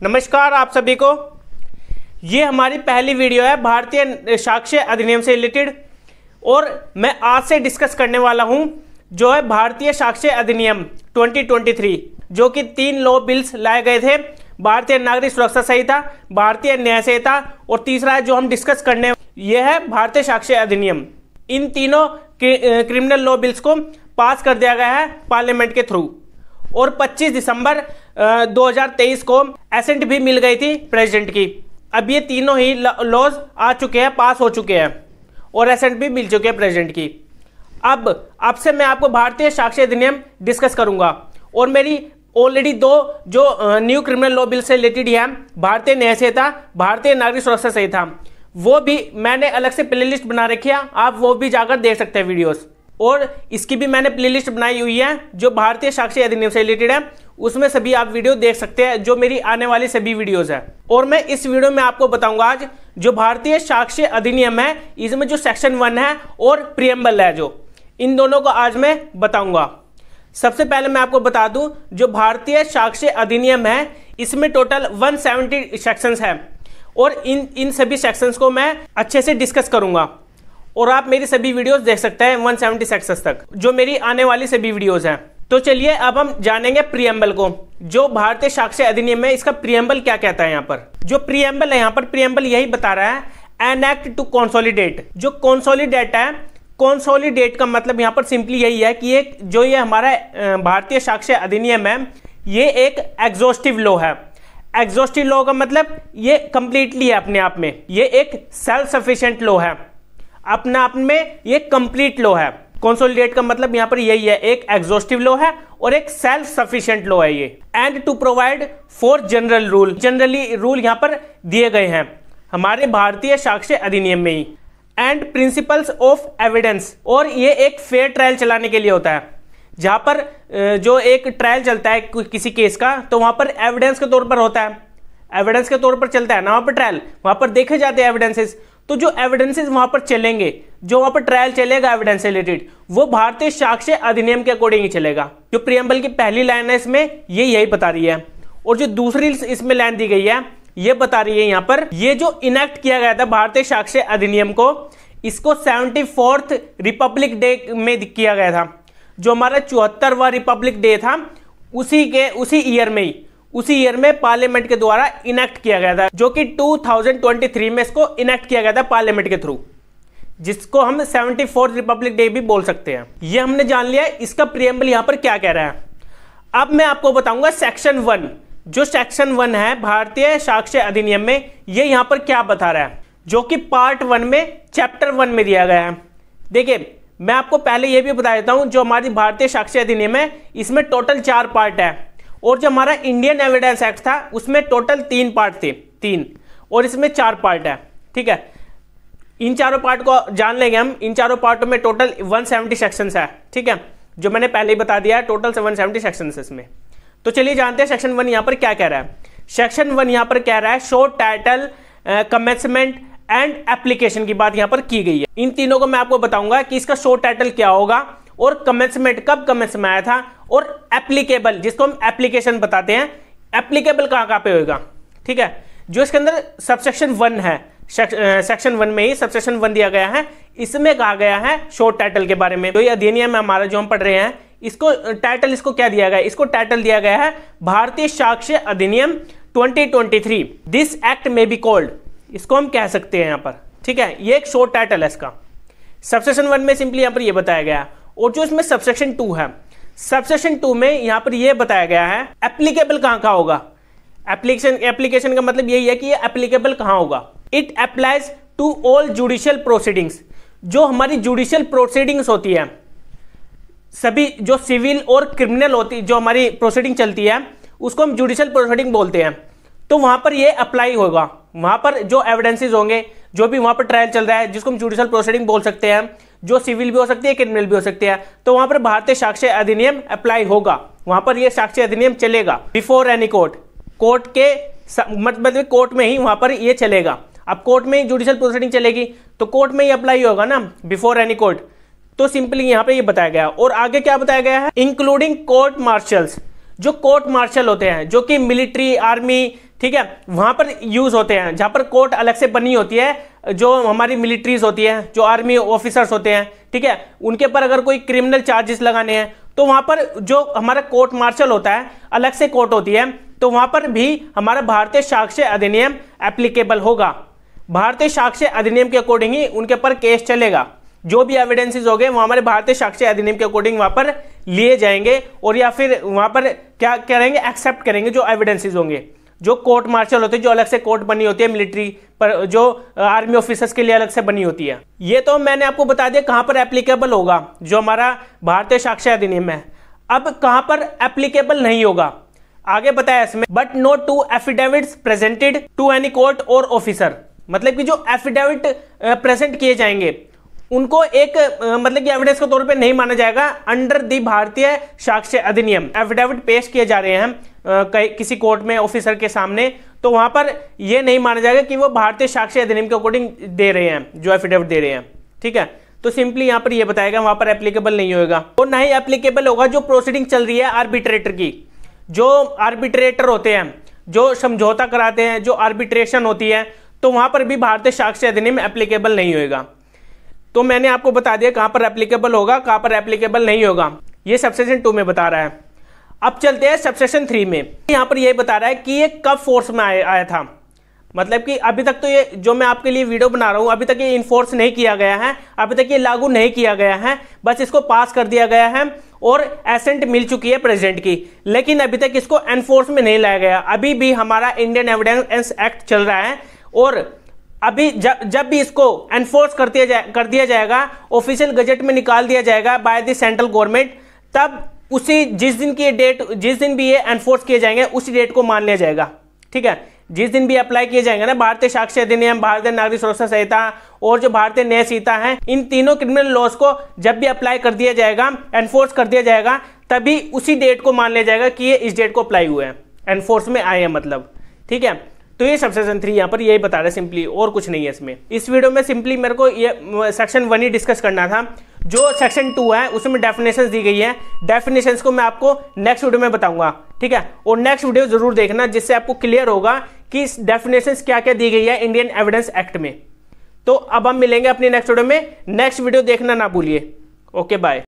नमस्कार आप सभी को। ये हमारी पहली वीडियो है भारतीय साक्ष्य अधिनियम से रिलेटेड और मैं आज से डिस्कस करने वाला हूं जो है भारतीय साक्ष्य अधिनियम 2023 जो कि 3 लॉ बिल्स लाए गए थे। भारतीय नागरिक सुरक्षा संहिता, भारतीय न्याय संहिता और तीसरा है जो हम डिस्कस करने ये है भारतीय साक्ष्य अधिनियम। इन तीनों क्रिमिनल लॉ बिल्स को पास कर दिया गया है पार्लियामेंट के थ्रू और 25 दिसंबर 2023 को एसेंट भी मिल गई थी प्रेसिडेंट की। अब ये तीनों ही लॉज आ चुके हैं, पास हो चुके हैं और एसेंट भी मिल चुके हैं प्रेसिडेंट की। अब से मैं आपको भारतीय साक्ष्य अधिनियम डिस्कस करूंगा और मेरी ऑलरेडी 2 जो न्यू क्रिमिनल लॉ बिल से रिलेटेड है, भारतीय न्याय संहिता, भारतीय नागरिक सुरक्षा संहिता, वो भी मैंने अलग से प्लेलिस्ट बना रखी है, आप वो भी जाकर देख सकते हैं वीडियोस। और इसकी भी मैंने प्लेलिस्ट बनाई हुई है जो भारतीय साक्ष्य अधिनियम से रिलेटेड है, उसमें सभी आप वीडियो देख सकते हैं जो मेरी आने वाली सभी वीडियोस है। और मैं इस वीडियो में आपको बताऊंगा आज जो भारतीय साक्ष्य अधिनियम है, इसमें जो सेक्शन 1 है और प्रियम्बल है, जो इन दोनों को आज मैं बताऊंगा। सबसे पहले मैं आपको बता दूं जो भारतीय साक्ष्य अधिनियम है इसमें टोटल 170 सेक्शंस है और इन सभी सेक्शंस को मैं अच्छे से डिस्कस करूंगा और आप मेरी सभी वीडियोस देख सकते हैं 170 सेक्शंस तक जो मेरी आने वाली सभी वीडियोस हैं। तो चलिए अब हम जानेंगे प्रियम्बल को। जो भारतीय साक्ष्य अधिनियम है इसका प्रियम्बल क्या कहता है। यहाँ पर जो प्रियम्बल है, यहाँ पर प्रियम्बल यही बता रहा है एन एक्ट टू कंसोलिडेट। जो कंसोलिडेट है, कंसोलिडेट का मतलब यहाँ पर सिंपली यही है कि एक जो ये हमारा भारतीय साक्ष्य अधिनियम है ये एक एग्जॉस्टिव लॉ है। एग्जॉस्टिव लॉ का मतलब ये कंप्लीटली है अपने आप में, ये एक सेल्फ सफिशिएंट लॉ है, अपने आप में ये कंप्लीट लॉ है। कंसोलिडेट का मतलब यहां पर यही है, एक एग्जॉस्टिव लॉ है और एक सेल्फ सफिशिएंट लॉ है ये। And to provide for general rule, generally rule यहां पर दिए गए हैं हमारे भारतीय साक्ष्य अधिनियम में ही। एंड प्रिंसिपल्स ऑफ एविडेंस, और ये एक फेयर ट्रायल चलाने के लिए होता है। जहां पर जो एक ट्रायल चलता है किसी केस का तो वहां पर एविडेंस के तौर पर होता है, एविडेंस के तौर पर चलता है ना वहां पर ट्रायल, वहां पर देखे जाते हैं एविडेंसेस। तो जो एविडेंसेस वहां पर चलेंगे, जो वहां पर ट्रायल चलेगा एविडेंस से रिलेटेड, वो भारतीय साक्ष्य अधिनियम के अकॉर्डिंग ही चलेगा। जो प्रियम्बल की पहली लाइन है इसमें ये यही बता रही है और जो दूसरी इसमें लाइन दी गई है ये बता रही है यहाँ पर ये जो इनेक्ट किया गया था भारतीय साक्ष्य अधिनियम को, इसको 74th रिपब्लिक डे में किया गया था। जो हमारा 74वां रिपब्लिक डे था उसी ईयर में पार्लियामेंट के द्वारा इनेक्ट किया गया था, जो कि 2023 में इसको इनेक्ट किया गया था पार्लियामेंट के थ्रू, जिसको हम 74th रिपब्लिक डे भी बोल सकते हैं। ये हमने जान लिया इसका प्रियम्बल यहां पर क्या कह रहा है। अब मैं आपको बताऊंगा सेक्शन 1। जो सेक्शन 1 है भारतीय साक्ष्य अधिनियम में, ये यहां पर क्या बता रहा है, जो कि पार्ट 1 में चैप्टर 1 में दिया गया है। देखिए मैं आपको पहले यह भी बता देता हूं जो हमारी भारतीय साक्ष्य अधिनियम है इसमें टोटल 4 पार्ट है और जो हमारा इंडियन एविडेंस एक्ट था उसमें टोटल 3 पार्ट थे, 3 और इसमें 4 पार्ट है। ठीक है, इन चारों पार्ट को जान लेंगे हम। इन चारों पार्टों में टोटल 170 सेक्शंस है। ठीक है, जो मैंने पहले ही बता दिया है, टोटल 170 सेक्शंस है इसमें। तो चलिए जानते हैं सेक्शन 1 यहां पर क्या कह रहा है। सेक्शन 1 यहां पर कह रहा है show title, commencement and application की बात यहां पर की गई है। इन तीनों को मैं आपको बताऊंगा कि इसका शो टाइटल क्या होगा और कमेंसमेंट कब कमेंसमेंट आया था, और एप्लीकेबल जिसको हम एप्लीकेशन बताते हैं, एप्लीकेबल कहां पे होगा। ठीक है, जो इसके अंदर सबसेक्शन 1 है, सेक्शन 1 में ही सबसेक्शन 1 दिया गया है, इसमें कहा गया है शॉर्ट टाइटल के बारे में। तो ये अधिनियम है हमारा जो हम पढ़ रहे हैं, इसको टाइटल इसको क्या दिया गया, इसको टाइटल दिया गया है भारतीय साक्ष्य अधिनियम 2023। दिस एक्ट में बी कॉल्ड, इसको हम कह सकते हैं यहां पर। ठीक है, ये एक शॉर्ट टाइटल है इसका। सबसेक्शन 1 में सिंपली यहां पर ये बताया गया, और जो इसमें सबसेक्शन 2 है, सबसेक्शन 2 में यहां पर यह बताया गया है एप्लीकेबल कहां होगा। एप्लीकेशन का मतलब यही है कि ये एप्लीकेबल कहां होगा। It applies to all judicial proceedings, जो हमारी जुडिशियल प्रोसीडिंग्स होती है, सभी जो सिविल और क्रिमिनल होती, जो हमारी प्रोसीडिंग चलती है उसको हम जुडिशियल प्रोसीडिंग बोलते हैं। तो वहां पर ये अप्लाई होगा, वहां पर जो एविडेंसेस होंगे, जो भी वहां पर ट्रायल चल रहा है जिसको हम जुडिशियल प्रोसीडिंग बोल सकते हैं, जो सिविल भी हो सकती है क्रिमिनल भी हो सकती है, तो वहां पर भारतीय साक्ष्य अधिनियम अप्लाई होगा, वहां पर यह साक्ष्य अधिनियम चलेगा। बिफोर एनी कोर्ट, कोर्ट के मतलब कोर्ट में ही वहां पर यह चलेगा। अब कोर्ट में जुडिशियल प्रोसीडिंग चलेगी तो कोर्ट में ही अप्लाई होगा ना, बिफोर एनी कोर्ट। तो सिंपली यहां पे ये बताया गया। और आगे क्या बताया गया है, इंक्लूडिंग कोर्ट मार्शल्स, जो कोर्ट मार्शल होते हैं, जो कि मिलिट्री, आर्मी, ठीक है, वहां पर यूज होते हैं, जहां पर कोर्ट अलग से बनी होती है, जो हमारी मिलिट्रीज होती है, जो आर्मी ऑफिसर्स होते हैं, ठीक है, उनके पर अगर कोई क्रिमिनल चार्जेस लगाने हैं तो वहां पर जो हमारा कोर्ट मार्शल होता है, अलग से कोर्ट होती है, तो वहां पर भी हमारा भारतीय साक्ष्य अधिनियम एप्लीकेबल होगा। भारतीय साक्ष्य अधिनियम के अकॉर्डिंग ही उनके पर केस चलेगा। जो भी एविडेंसेस हो गए वो हमारे भारतीय साक्ष्य अधिनियम के अकॉर्डिंग वहां पर लिए जाएंगे, और या फिर वहां पर क्या करेंगे, एक्सेप्ट करेंगे जो एविडेंसेस होंगे। जो कोर्ट मार्शल होते हैं, जो अलग से कोर्ट बनी होती है मिलिट्री पर, जो आर्मी ऑफिसर्स के लिए अलग से बनी होती है। ये तो मैंने आपको बता दिया कहां पर एप्लीकेबल होगा जो हमारा भारतीय साक्ष्य अधिनियम है। अब कहां पर एप्लीकेबल नहीं होगा आगे बताया इसमें, but not to affidavits presented to any court और ऑफिसर। मतलब कि जो एफिडेविट प्रेजेंट किए जाएंगे उनको एक मतलब कि एविडेंस के तौर पे नहीं माना जाएगा अंडर दी भारतीय साक्ष्य अधिनियम। एफिडेविट पेश किए जा रहे हैं किसी कोर्ट में ऑफिसर के सामने, तो वहां पर यह नहीं माना जाएगा कि वो भारतीय साक्ष्य अधिनियम के अकॉर्डिंग दे रहे हैं, जो एफिडेविट दे रहे हैं। ठीक है, तो सिंपली यहां पर यह बताएगा वहां पर एप्लीकेबल नहीं होगा, और ना ही एप्लीकेबल होगा जो प्रोसीडिंग चल रही है आर्बिट्रेटर की। जो आर्बिट्रेटर होते हैं, जो समझौता कराते हैं, जो आर्बिट्रेशन होती है, तो वहां पर भी भारतीय साक्ष्य अधिनियम एप्लीकेबल नहीं होगा। तो मैंने आपको बता दिया कहां पर एप्लीकेबल होगा, कहां पर एप्लीकेबल नहीं होगा, ये सबसेक्शन 2 में बता रहा है। अब चलते हैं सबसेक्शन 3 में। यहां पर यह बता रहा है कि ये कब फोर्स में आया था। मतलब कि अभी तक तो ये जो मैं आपके लिए वीडियो बना रहा हूं, अभी तक ये इन्फोर्स नहीं किया गया है, अभी तक ये लागू नहीं किया गया है, बस इसको पास कर दिया गया है और एसेंट मिल चुकी है प्रेसिडेंट की, लेकिन अभी तक इसको एनफोर्स में नहीं लाया गया। अभी भी हमारा इंडियन एविडेंस एक्ट चल रहा है, और अभी जब भी इसको एनफोर्स कर दिया जाएगा, ऑफिशियल गजट में निकाल दिया जाएगा बाय द सेंट्रल गवर्नमेंट, तब उसी जिस दिन भी ये एनफोर्स किए जाएंगे उसी डेट को मान लिया जाएगा। ठीक है, जिस दिन भी अप्लाई किए जाएंगे ना भारतीय साक्ष्य अधिनियम, भारतीय नागरिक सुरक्षा संहिता और जो भारतीय न्याय संहिता है, इन तीनों क्रिमिनल लॉज को जब भी अप्लाई कर दिया जाएगा, एनफोर्स कर दिया जाएगा, तभी उसी डेट को मान लिया जाएगा कि ये इस डेट को अप्लाई हुए हैं, एनफोर्स में आए हैं मतलब। ठीक है, तो ये सबसेक्शन 3 यहाँ पर यही बता रहा है सिंपली, और कुछ नहीं है इसमें। इस वीडियो में सिंपली मेरे को ये सेक्शन 1 ही डिस्कस करना था। जो सेक्शन 2 है उसमें डेफिनेशंस दी गई है, डेफिनेशंस को मैं आपको नेक्स्ट वीडियो में बताऊंगा। ठीक है, और नेक्स्ट वीडियो जरूर देखना, जिससे आपको क्लियर होगा कि डेफिनेशंस क्या क्या दी गई है इंडियन एविडेंस एक्ट में। तो अब हम मिलेंगे अपनी नेक्स्ट वीडियो में, नेक्स्ट वीडियो देखना ना भूलिए। Okay bye.